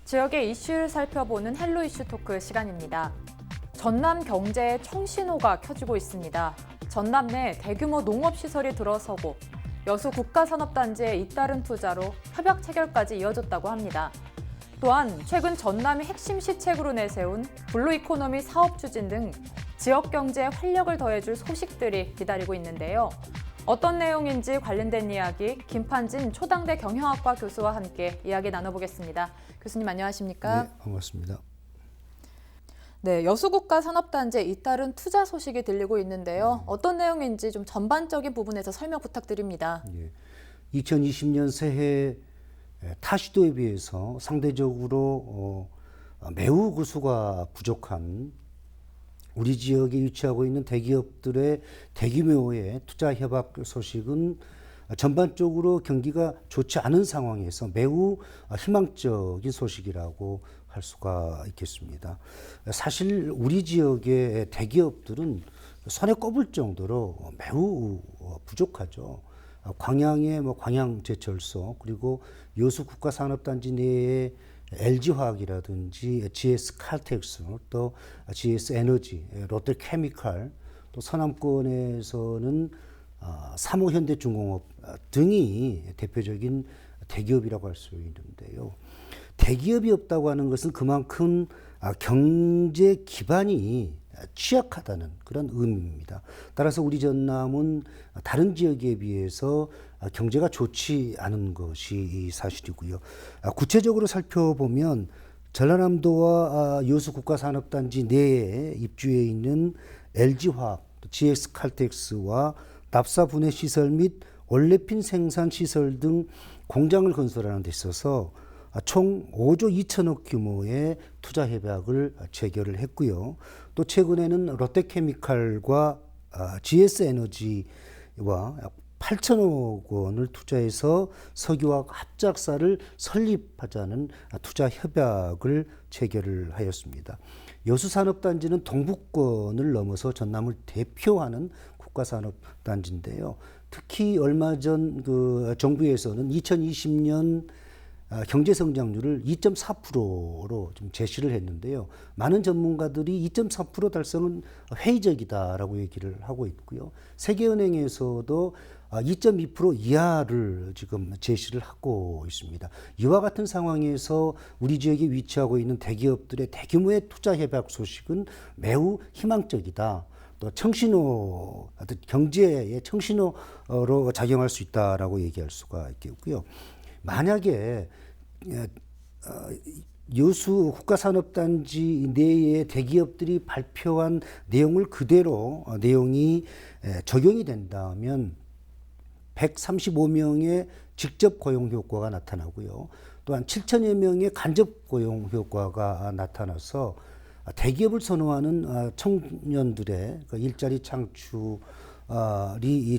지역의 이슈를 살펴보는 헬로 이슈 토크 시간입니다. 전남 경제의 청신호가 켜지고 있습니다. 전남 내 대규모 농업시설이 들어서고 여수 국가산업단지의 잇따른 투자로 협약 체결까지 이어졌다고 합니다. 또한 최근 전남이 핵심 시책으로 내세운 블루 이코노미 사업 추진 등 지역 경제에 활력을 더해줄 소식들이 기다리고 있는데요. 어떤 내용인지 관련된 이야기 김판진 초당대 경영학과 교수와 함께 이야기 나눠보겠습니다. 교수님 안녕하십니까? 네, 반갑습니다. 네, 여수국가산업단지에 잇따른 투자 소식이 들리고 있는데요. 어떤 내용인지 좀 전반적인 부분에서 설명 부탁드립니다. 2020년 새해 타 시도에 비해서 상대적으로 매우 수가 부족한 우리 지역에 위치하고 있는 대기업들의 대규모의 투자 협약 소식은 전반적으로 경기가 좋지 않은 상황에서 매우 희망적인 소식이라고 할 수가 있겠습니다. 사실 우리 지역의 대기업들은 손에 꼽을 정도로 매우 부족하죠. 광양의 광양제철소, 그리고 여수 국가산업단지 내에 LG화학이라든지 GS칼텍스, 또 GS에너지, 롯데케미칼, 또 서남권에서는 삼호현대중공업 등이 대표적인 대기업이라고 할 수 있는데요. 대기업이 없다고 하는 것은 그만큼 경제 기반이 취약하다는 그런 의미입니다. 따라서 우리 전남은 다른 지역에 비해서 경제가 좋지 않은 것이 사실이고요. 구체적으로 살펴보면 전라남도와 여수 국가산업단지 내에 입주해 있는 LG화학, GS칼텍스와 납사 분해 시설 및 올레핀 생산 시설 등 공장을 건설하는 데 있어서 총 5조 2천억 규모의 투자 협약을 체결을 했고요. 또 최근에는 롯데케미칼과 GS에너지와 8천억 원을 투자해서 석유화학 합작사를 설립하자는 투자 협약을 체결을 하였습니다. 여수산업단지는 동북권을 넘어서 전남을 대표하는 국가산업단지인데요. 특히 얼마 전 정부에서는 2020년 경제 성장률을 2.4%로 좀 제시를 했는데요. 많은 전문가들이 2.4% 달성은 회의적이다라고 얘기를 하고 있고요. 세계은행에서도 2.2% 이하를 지금 제시를 하고 있습니다. 이와 같은 상황에서 우리 지역에 위치하고 있는 대기업들의 대규모의 투자 협약 소식은 매우 희망적이다. 또 청신호, 경제의 청신호로 작용할 수 있다라고 얘기할 수가 있겠고요. 만약에 여수 국가산업단지 내의 대기업들이 발표한 내용을 그대로 내용이 적용이 된다면 135명의 직접 고용 효과가 나타나고요. 또한 7천여 명의 간접 고용 효과가 나타나서 대기업을 선호하는 청년들의 일자리 창출이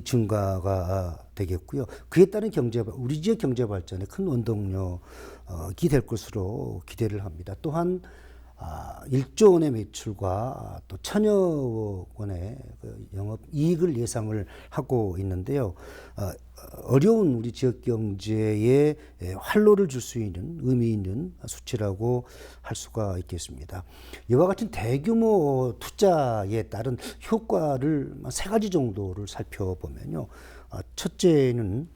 증가가 되겠고요. 그에 따른 우리 지역 경제 발전에 큰 원동력이 될 것으로 기대를 합니다. 또한 1조 원의 매출과 또 1,000여 원의 영업 이익을 예상을 하고 있는데요. 어려운 우리 지역 경제에 활로를 줄 수 있는 의미 있는 수치라고 할 수가 있겠습니다. 이와 같은 대규모 투자에 따른 효과를 세 가지 정도를 살펴보면요. 첫째는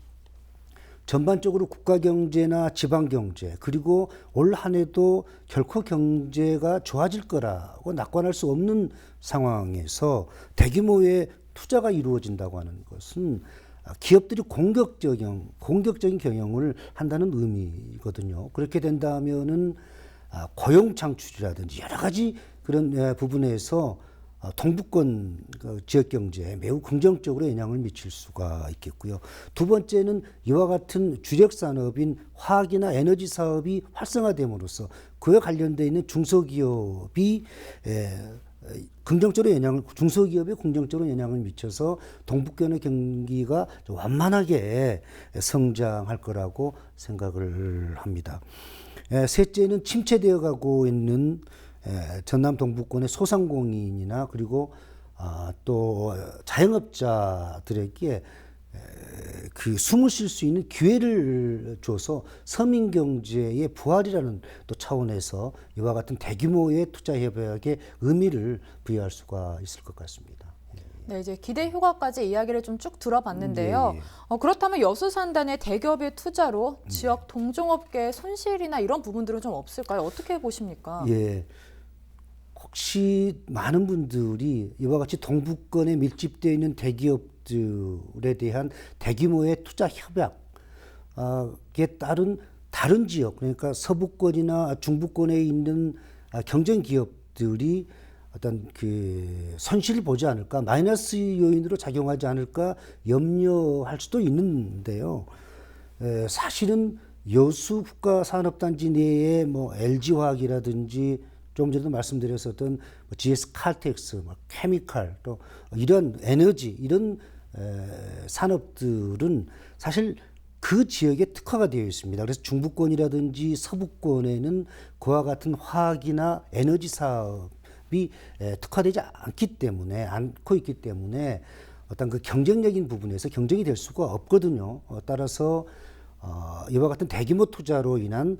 전반적으로 국가 경제나 지방 경제, 그리고 올 한 해도 결코 경제가 좋아질 거라고 낙관할 수 없는 상황에서 대규모의 투자가 이루어진다고 하는 것은 기업들이 공격적인 경영을 한다는 의미거든요. 그렇게 된다면은 고용 창출이라든지 여러 가지 그런 부분에서 동북권 지역 경제에 매우 긍정적으로 영향을 미칠 수가 있겠고요. 두 번째는 이와 같은 주력 산업인 화학이나 에너지 사업이 활성화됨으로써 그에 관련되어 있는 중소기업이 중소기업에 긍정적으로 영향을 미쳐서 동북권의 경기가 완만하게 성장할 거라고 생각을 합니다. 셋째는 침체되어 가고 있는 전남 동북권의 소상공인이나 그리고 또 자영업자들에게 그 숨을 쉴 수 있는 기회를 줘서 서민 경제의 부활이라는 또 차원에서 이와 같은 대규모의 투자 협약에 의미를 부여할 수가 있을 것 같습니다. 네, 이제 기대 효과까지 이야기를 좀 쭉 들어봤는데요. 예, 예. 그렇다면 여수산단의 대기업의 투자로 지역 동종업계의 손실이나 이런 부분들은 좀 없을까요? 어떻게 보십니까? 예. 혹시 많은 분들이 이와 같이 동북권에 밀집되어 있는 대기업들에 대한 대규모의 투자 협약에 따른 다른 지역, 그러니까 서부권이나 중부권에 있는 경쟁 기업들이 어떤 그 손실을 보지 않을까, 마이너스 요인으로 작용하지 않을까 염려할 수도 있는데요. 사실은 여수 국가산업단지 내에 뭐 LG화학이라든지 조금 전에도 말씀드렸었던 뭐 GS 칼텍스, 뭐 케미칼, 또 이런 에너지 이런 산업들은 사실 그 지역에 특화가 되어 있습니다. 그래서 중부권이라든지 서부권에는 그와 같은 화학이나 에너지 사업이 특화되지 않고 있기 때문에 어떤 그 경쟁력인 부분에서 경쟁이 될 수가 없거든요. 따라서 이와 같은 대규모 투자로 인한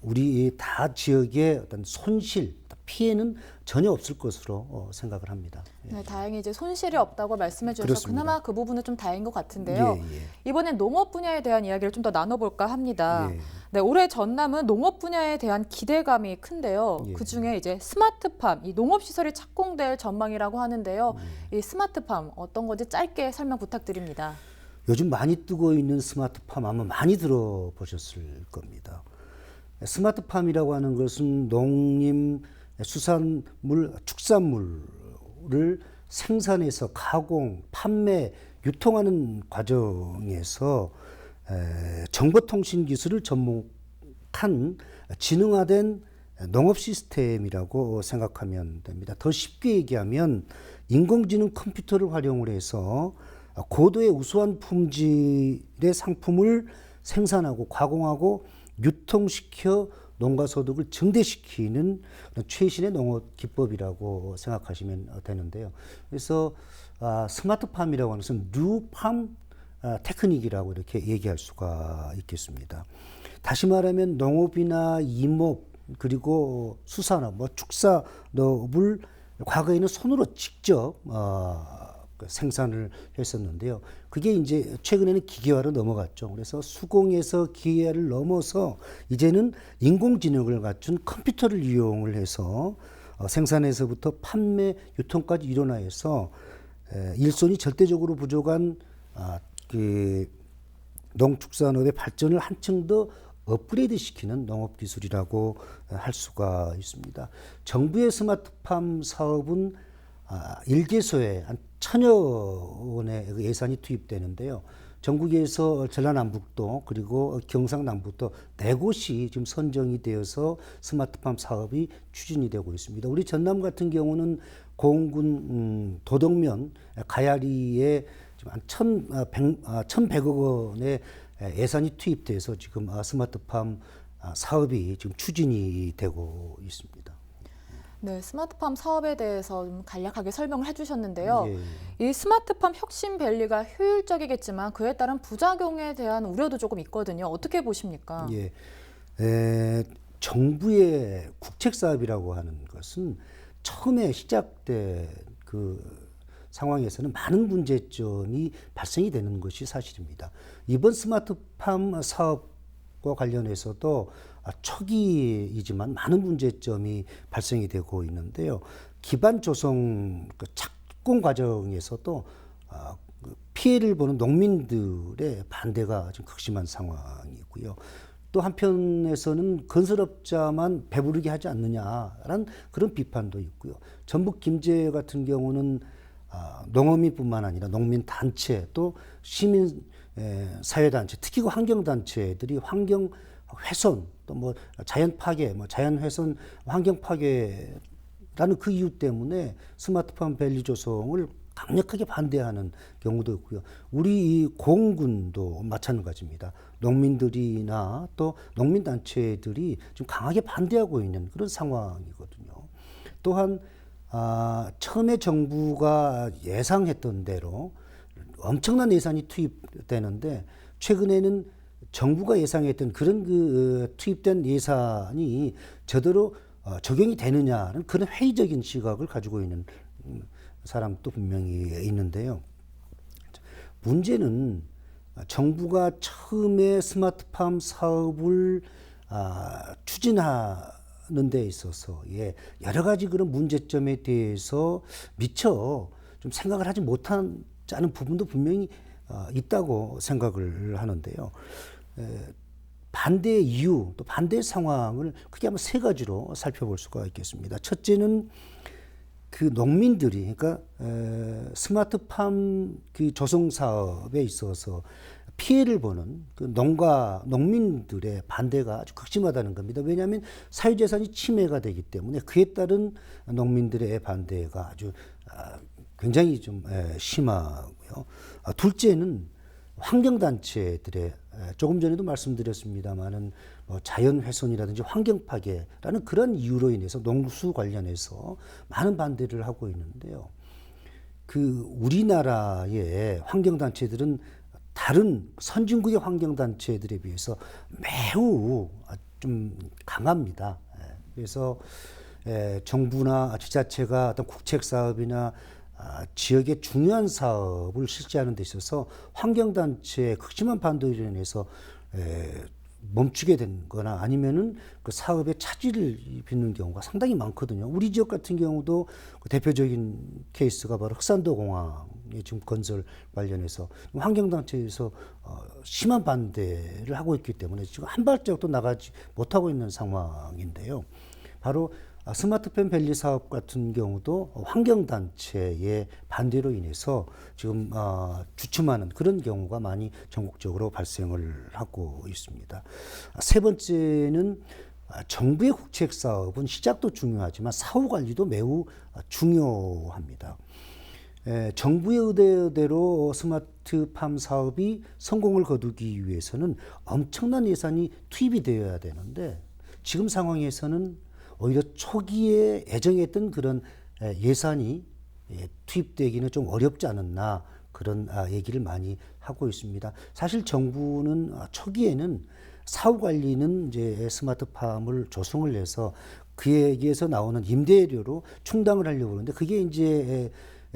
우리 다 지역의 어떤 손실, 피해는 전혀 없을 것으로 생각을 합니다. 네, 다행히 이제 손실이 없다고 말씀해 주셔서 그렇습니다. 그나마 그 부분은 좀 다행인 것 같은데요. 이번엔 농업 분야에 대한 이야기를 좀 더 나눠볼까 합니다. 예. 네, 올해 전남은 농업 분야에 대한 기대감이 큰데요. 예. 그중에 이제 스마트팜, 이 농업 시설이 착공될 전망이라고 하는데요. 이 스마트팜 어떤 건지 짧게 설명 부탁드립니다. 요즘 많이 뜨고 있는 스마트팜 아마 많이 들어보셨을 겁니다. 스마트팜이라고 하는 것은 농림, 수산물, 축산물을 생산해서 가공, 판매, 유통하는 과정에서 정보통신 기술을 접목한 지능화된 농업 시스템이라고 생각하면 됩니다. 더 쉽게 얘기하면 인공지능 컴퓨터를 활용을 해서 고도의 우수한 품질의 상품을 생산하고 가공하고 유통시켜 농가 소득을 증대시키는 최신의 농업 기법이라고 생각하시면 되는데요. 그래서 스마트팜이라고 하는 것은 뉴팜 테크닉이라고 이렇게 얘기할 수가 있겠습니다. 다시 말하면 농업이나 임업 그리고 수산업, 뭐 축산업을 과거에는 손으로 직접 생산을 했었는데요. 그게 이제 최근에는 기계화로 넘어갔죠. 그래서 수공에서 기계화를 넘어서 이제는 인공지능을 갖춘 컴퓨터를 이용을 해서 생산에서부터 판매, 유통까지 일어나서 일손이 절대적으로 부족한 그 농축산업의 발전을 한층 더 업그레이드 시키는 농업 기술이라고 할 수가 있습니다. 정부의 스마트팜 사업은 1개소에 한 1,000여 원의 예산이 투입되는데요. 전국에서 전라남북도 그리고 경상남북도 4곳이 지금 선정이 되어서 스마트팜 사업이 추진이 되고 있습니다. 우리 전남 같은 경우는 고흥군 도덕면 가야리에 지금 한 1,100억 원의 예산이 투입돼서 지금 스마트팜 사업이 지금 추진이 되고 있습니다. 네, 스마트팜 사업에 대해서 좀 간략하게 설명을 해주셨는데요. 예. 이 스마트팜 혁신밸리가 효율적이겠지만 그에 따른 부작용에 대한 우려도 조금 있거든요. 어떻게 보십니까? 예. 정부의 국책 사업이라고 하는 것은 처음에 시작된 그 상황에서는 많은 문제점이 발생이 되는 것이 사실입니다. 이번 스마트팜 사업과 관련해서도 초기이지만 많은 문제점이 발생이 되고 있는데요. 기반 조성 착공 과정에서도 피해를 보는 농민들의 반대가 좀 극심한 상황이고요. 또 한편에서는 건설업자만 배부르게 하지 않느냐라는 그런 비판도 있고요. 전북 김제 같은 경우는 농어민뿐만 아니라 농민 단체 또 시민 사회 단체, 특히 그 환경 단체들이 환경 훼손 또 뭐 자연 파괴, 뭐 자연 훼손, 환경 파괴라는 그 이유 때문에 스마트팜 밸리 조성을 강력하게 반대하는 경우도 있고요. 우리 이 고흥군도 마찬가지입니다. 농민들이나 또 농민단체들이 좀 강하게 반대하고 있는 그런 상황이거든요. 또한 처음에 정부가 예상했던 대로 엄청난 예산이 투입되는데 최근에는 정부가 예상했던 그런 투입된 예산이 제대로 적용이 되느냐는 그런 회의적인 시각을 가지고 있는 사람도 분명히 있는데요. 문제는 정부가 처음에 스마트팜 사업을 추진하는 데 있어서 여러 가지 그런 문제점에 대해서 미처 좀 생각을 하지 못하는 부분도 분명히 있다고 생각을 하는데요. 반대의 이유 또 반대의 상황을 크게 한번 세 가지로 살펴볼 수가 있겠습니다. 첫째는 그 농민들이 그러니까 스마트팜 그 조성 사업에 있어서 피해를 보는 그 농민들의 반대가 아주 극심하다는 겁니다. 왜냐하면 사유재산이 침해가 되기 때문에 그에 따른 농민들의 반대가 아주 굉장히 좀 심하고요. 둘째는 환경단체들의 조금 전에도 말씀드렸습니다마는 자연훼손이라든지 환경파괴라는 그런 이유로 인해서 농수 관련해서 많은 반대를 하고 있는데요. 그 우리나라의 환경단체들은 다른 선진국의 환경단체들에 비해서 매우 좀 강합니다. 그래서 정부나 지자체가 어떤 국책 사업이나 지역의 중요한 사업을 실시하는 데 있어서 환경단체의 극심한 반대로 인해서 멈추게 된 거나 아니면은 그 사업에 차질을 빚는 경우가 상당히 많거든요. 우리 지역 같은 경우도 그 대표적인 케이스가 바로 흑산도 공항의 지금 건설 관련해서 환경단체에서 심한 반대를 하고 있기 때문에 지금 한 발짝도 나가지 못하고 있는 상황인데요. 바로 스마트팜 밸리 사업 같은 경우도 환경단체의 반대로 인해서 지금 주춤하는 그런 경우가 많이 전국적으로 발생을 하고 있습니다. 세 번째는 정부의 국책 사업은 시작도 중요하지만 사후 관리도 매우 중요합니다. 정부의 의도대로 스마트팜 사업이 성공을 거두기 위해서는 엄청난 예산이 투입이 되어야 되는데 지금 상황에서는 오히려 초기에 예정했던 그런 예산이 투입되기는 좀 어렵지 않았나 그런 얘기를 많이 하고 있습니다. 사실 정부는 초기에는 사후 관리는 이제 스마트팜을 조성을 해서 그에게서 나오는 임대료로 충당을 하려고 하는데 그게 이제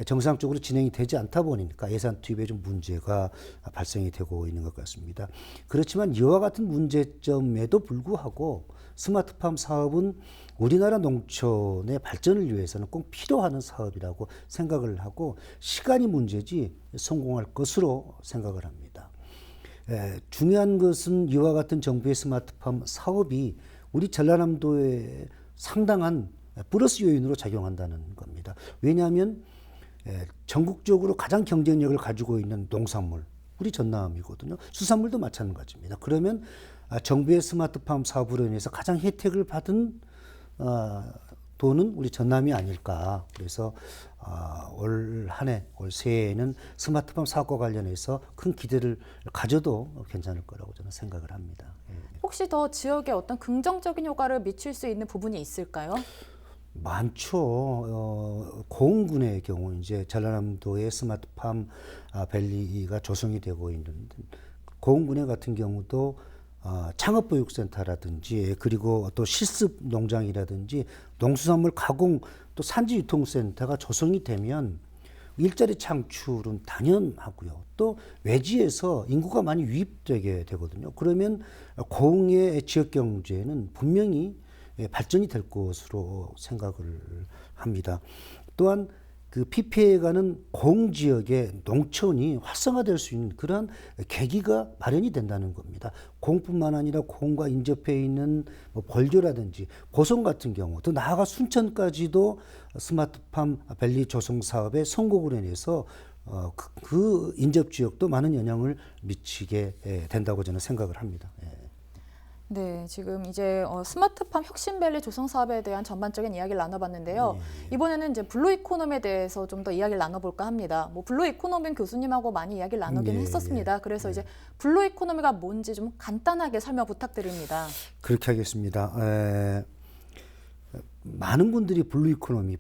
정상적으로 진행이 되지 않다 보니까 예산 투입에 좀 문제가 발생이 되고 있는 것 같습니다. 그렇지만 이와 같은 문제점에도 불구하고 스마트팜 사업은 우리나라 농촌의 발전을 위해서는 꼭 필요한 사업이라고 생각을 하고 시간이 문제지 성공할 것으로 생각을 합니다. 중요한 것은 이와 같은 정부의 스마트팜 사업이 우리 전라남도에 상당한 플러스 요인으로 작용한다는 겁니다. 왜냐하면 전국적으로 가장 경쟁력을 가지고 있는 농산물, 우리 전남이거든요. 수산물도 마찬가지입니다. 그러면 정부의 스마트팜 사업으로 인해서 가장 혜택을 받은 도는 우리 전남이 아닐까. 그래서 올 새해에는 스마트팜 사업과 관련해서 큰 기대를 가져도 괜찮을 거라고 저는 생각을 합니다. 혹시 더 지역에 어떤 긍정적인 효과를 미칠 수 있는 부분이 있을까요? 많죠. 고흥군의 경우 이제 전라남도의 스마트팜 밸리가 조성이 되고 있는데 고흥군의 같은 경우도 창업보육센터라든지 그리고 또 실습 농장이라든지 농수산물 가공 또 산지 유통센터가 조성이 되면 일자리 창출은 당연하고요. 또 외지에서 인구가 많이 유입되게 되거든요. 그러면 고흥의 지역 경제는 분명히 발전이 될 것으로 생각을 합니다. 또한 그 PPA가는 고흥 지역의 농촌이 활성화될 수 있는 그러한 계기가 마련이 된다는 겁니다. 고흥뿐만 아니라 고흥과 인접해 있는 벌교라든지 고성 같은 경우, 또 나아가 순천까지도 스마트팜 밸리 조성 사업의 성공으로 인해서 그 인접 지역도 많은 영향을 미치게 된다고 저는 생각을 합니다. 네, 지금 이제 스마트팜 혁신밸리 조성 사업에 대한 전반적인 이야기를 나눠봤는데요. 이번에는 이제 블루 이코노미에 대해서 좀 더 이야기를 나눠볼까 합니다. 블루 이코노미는 교수님하고 많이 이야기를 나누긴 했었습니다. 그래서 이제 블루 이코노미가 뭔지 좀 간단하게 설명 부탁드립니다. 그렇게 하겠습니다. 많은 분들이 블루 이코노미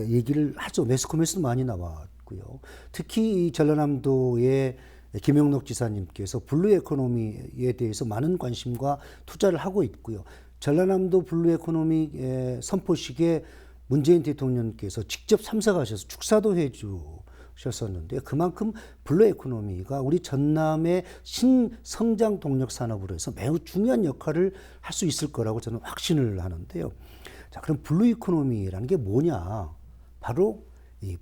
얘기를 하죠. 매스컴에서도 많이 나왔고 있고요. 특히 이 전라남도의 김영록 지사님께서 블루 에코노미에 대해서 많은 관심과 투자를 하고 있고요. 전라남도 블루 에코노미 선포식에 문재인 대통령께서 직접 참석하셔서 축사도 해주셨었는데 그만큼 블루 에코노미가 우리 전남의 신성장 동력 산업으로 해서 매우 중요한 역할을 할 수 있을 거라고 저는 확신을 하는데요. 자, 그럼 블루 이코노미라는 게 뭐냐? 바로 이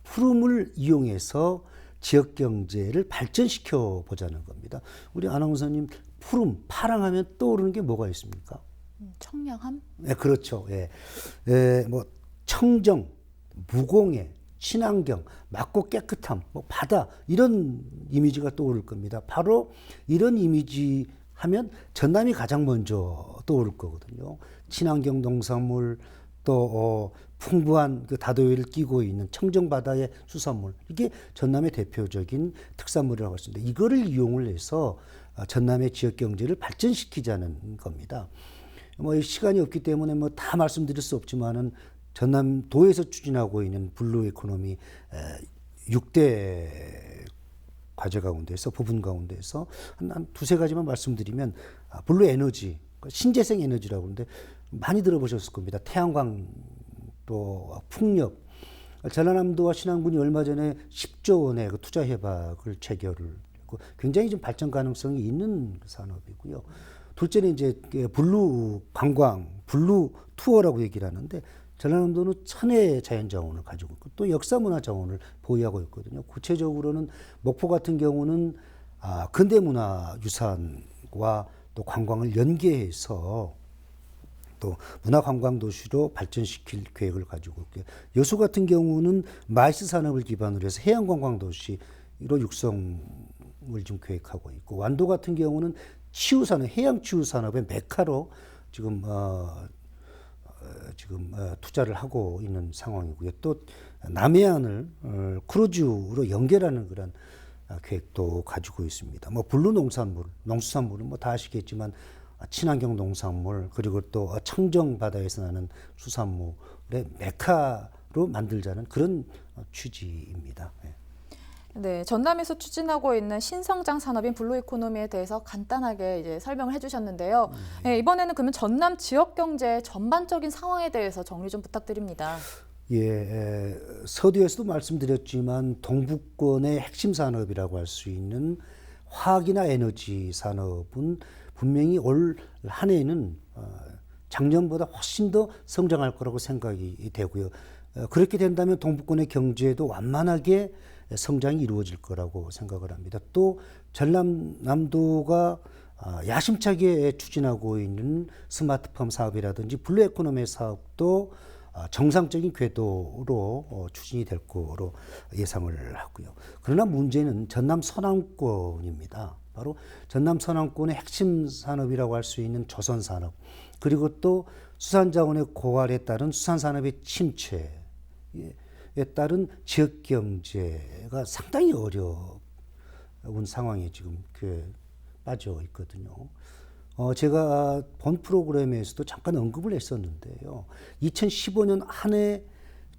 푸름을 이용해서 지역 경제를 발전시켜 보자는 겁니다. 우리 아나운서님 푸름, 파랑하면 떠오르는 게 뭐가 있습니까? 청량함? 네, 그렇죠. 예. 뭐 청정, 무공해, 친환경, 맑고 깨끗함, 뭐 바다 이런 이미지가 떠오를 겁니다. 바로 이런 이미지 하면 전남이 가장 먼저 떠오를 거거든요. 친환경 농산물 또 풍부한 그 다도해를 끼고 있는 청정 바다의 수산물 이게 전남의 대표적인 특산물이라고 할 수 있는데 이거를 이용을 해서 전남의 지역 경제를 발전시키자는 겁니다. 뭐 시간이 없기 때문에 뭐 다 말씀드릴 수 없지만은 전남도에서 추진하고 있는 블루 이코노미 6대 과제 가운데서 부분 가운데서 한 두세 가지만 말씀드리면 블루 에너지, 신재생 에너지라고 하는데 많이 들어보셨을 겁니다. 태양광 또 풍력. 전라남도와 신안군이 얼마 전에 10조 원의 그 투자 협약을 체결을 했고 굉장히 좀 발전 가능성이 있는 산업이고요. 둘째는 이제 블루 관광, 블루 투어라고 얘기를 하는데 전라남도는 천혜의 자연자원을 가지고 있고 또 역사문화자원을 보유하고 있거든요. 구체적으로는 목포 같은 경우는 근대문화유산과 또 관광을 연계해서 또 문화관광도시로 발전시킬 계획을 가지고 있고요. 여수 같은 경우는 마이스 산업을 기반으로 해서 해양관광도시로 육성을 지금 계획하고 있고 완도 같은 경우는 치유산업, 해양치유산업의 메카로 지금 투자를 하고 있는 상황이고요. 또 남해안을 크루즈로 연결하는 그런 계획도 가지고 있습니다. 뭐 블루 농산물, 농수산물은 뭐 다 아시겠지만 친환경 농산물 그리고 또 청정 바다에서 나는 수산물의 메카로 만들자는 그런 취지입니다. 네, 전남에서 추진하고 있는 신성장 산업인 블루 이코노미에 대해서 간단하게 이제 설명을 해주셨는데요. 네, 이번에는 그러면 전남 지역 경제 전반적인 상황에 대해서 정리 좀 부탁드립니다. 예, 서두에서도 말씀드렸지만 동북권의 핵심 산업이라고 할 수 있는 화학이나 에너지 산업은 분명히 올 한 해에는 작년보다 훨씬 더 성장할 거라고 생각이 되고요. 그렇게 된다면 동북권의 경제도 완만하게 성장이 이루어질 거라고 생각을 합니다. 또 전남도가 야심차게 추진하고 있는 스마트팜 사업이라든지 블루 에코노미 사업도 정상적인 궤도로 추진이 될 거로 예상을 하고요. 그러나 문제는 전남 서남권입니다. 바로 전남 서남권의 핵심 산업이라고 할 수 있는 조선산업 그리고 또 수산자원의 고갈에 따른 수산산업의 침체에 따른 지역경제가 상당히 어려운 상황에 지금 빠져 있거든요. 제가 본 프로그램에서도 잠깐 언급을 했었는데요. 2015년 한 해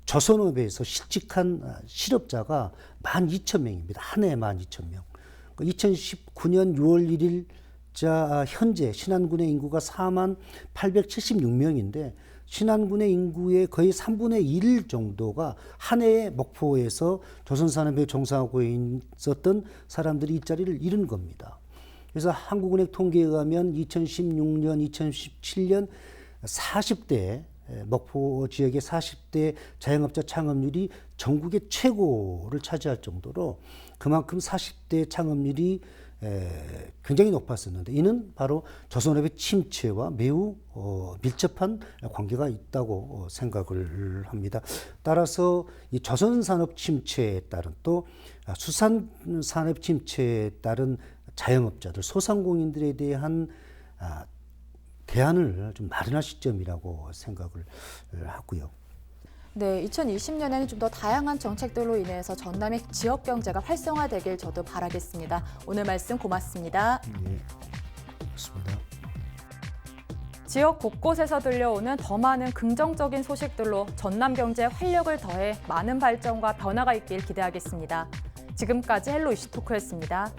조선업에서 실직한 실업자가 12,000명입니다. 한 해에 12,000명. 2019년 6월 1일 자 현재 신안군의 인구가 4876명인데 신안군의 인구의 거의 3분의 1 정도가 한 해에 목포에서 조선산업에 종사하고 있었던 사람들이 이 자리를 잃은 겁니다. 그래서 한국은행 통계에 의하면 2016년, 2017년 40대 목포 지역의 40대 자영업자 창업률이 전국의 최고를 차지할 정도로 그만큼 40대 창업률이 굉장히 높았었는데 이는 바로 조선업의 침체와 매우 밀접한 관계가 있다고 생각을 합니다. 따라서 이 조선산업 침체에 따른 또 수산산업 침체에 따른 자영업자들, 소상공인들에 대한 대안을 좀 마련할 시점이라고 생각을 하고요. 네, 2020년에는 좀 더 다양한 정책들로 인해서 전남의 지역 경제가 활성화되길 저도 바라겠습니다. 오늘 말씀 고맙습니다. 네, 고맙습니다. 지역 곳곳에서 들려오는 더 많은 긍정적인 소식들로 전남 경제에 활력을 더해 많은 발전과 변화가 있길 기대하겠습니다. 지금까지 헬로 이슈 토크였습니다.